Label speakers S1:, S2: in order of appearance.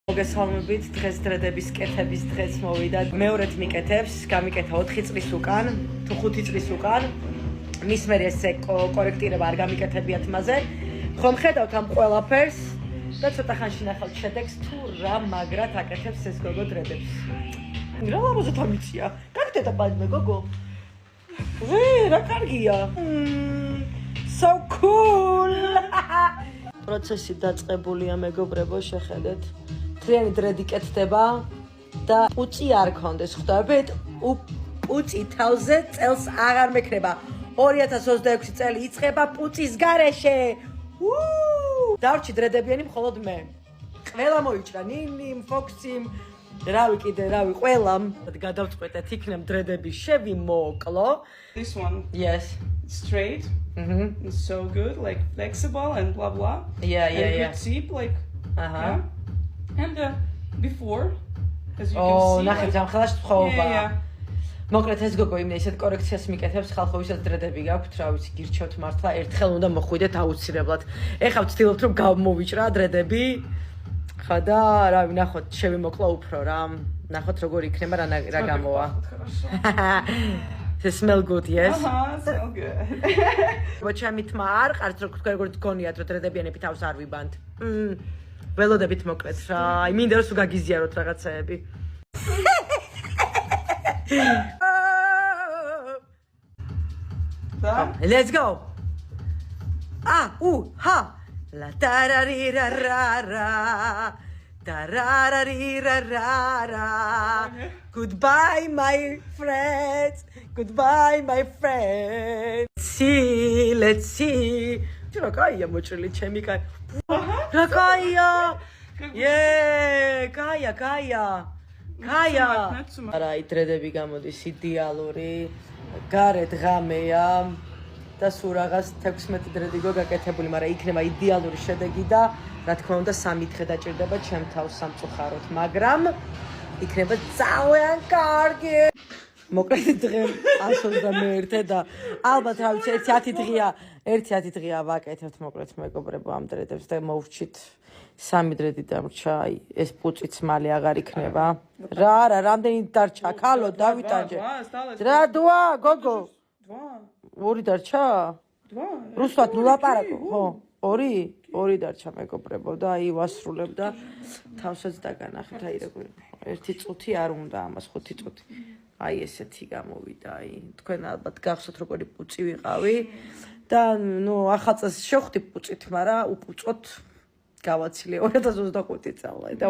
S1: მოგესალმებით, დღეს დრედების კეთების დღეს მოვიდა. მეორედ მიკეთებს, გამიკეთა 4 წლის უკან, თუ 5 წლის უკან. მის მერე ესე კორექტირება არ გამიკეთებიათ მასზე. ხომ ხედავთ ამ ყველაფერს და ცოტა ხანში ნახავთ შედეგს თუ რა მაგრად აკეთებს ეს გოგო დრედებს. რა ლამაზად ამიცია. გაგდედა ბალმე გოგო. რა კარგია. So cool. პროცესი დაწყებულია მეგობრებო, შეხედეთ. Treni dredi კეთდება და პუწი არ ქონდეს, ხვდებით? პუწი თავზე წელს აღარ მექნება. 2026 წელი იწყება პუწის გარეშე. დავრჩი დრედებიანი მხოლოდ მე. ყველა მოიჭრა, ნინიმ, ფოქსიმ, რავი, ყველამ. გადავწყვეტეთ, იქნებ დრედები შევიმოკლო.
S2: This one.
S1: Yes.
S2: Straight. It's so good, like flexible and blah blah.
S1: Yeah.
S2: Good tip, like. Yeah. And before, as you
S1: Oh,
S2: can see.
S1: ნახეთ, ამ ხელაში თხოვება.
S2: Yeah.
S1: მოკლედ ეს გოგო იმდენ ისეთ კორექციას მიკეთებს, ხალხო ვისაც დრედები გაქვთ, რა ვიცი, გირჩევთ მართლა, ერთხელ უნდა მოხვიდეთ აუცილებლად. ეხლა ვცდილობთ რომ გამოვიჭრა დრედები. ხა და რავი, ნახოთ, შევიმოკლო უფრო რა. ნახოთ როგორ იქნება რა გამოვა. They smell good, yes?
S2: Smell good.
S1: ჩემი თმა არ ყარს როგორ გქონიათ რომ დრედებიანები თავს არ ვიბანთ. ველოდებით მოკლედ რა. აი მინდა რომ სულ გაგიზიაროთ რაღაცეები. Let's go. Ha. La tararira. Tararira. Goodbye my friends. Goodbye my friends. Let's see. რა კაია მოჭრილი ჩემი კაი. რა კაია. კაია. არა, იდრედები გამოდის იდეალური. გარეთ ღამეა და სულ რაღაც 16 დრედი გაკეთებული, მაგრამ იქნება იდეალური შედეგი და რა თქმა უნდა 3 დღე დაჭირდება ჩემ თავს სამწუხაროდ, მაგრამ იქნება ძალიან კარგი. მოკლედ დღე 121 და ალბათ რა ვიცი 1-10 დღეა ვაკეთებთ მოკლედ მეგობრებო ამ დრედებს და მოვჭით 3 დრედი დამრჩა, აი ეს პუწიც მალე აღარ იქნება. რა, რამდენი დარჩა? ქალო დავიტანჯე. რა დვა, გოგო? 2 დარჩა? 2. რუსულად ნულაპარაკო, ხო? 2 დარჩა მეგობრებო და აი ვასრულებ და თავსაც დაგანახეთ, აი როგორ 1 წუთი არ უნდა ამას 5 წუთი. აი ესეთი გამოვიდა, აი თქვენ ალბათ გახსოვთ როგორი პუწი ვიყავი და ახალ წელს შევხვდი პუწით, მაგრამ უპუწოთ გავაცილე 2025 წელს და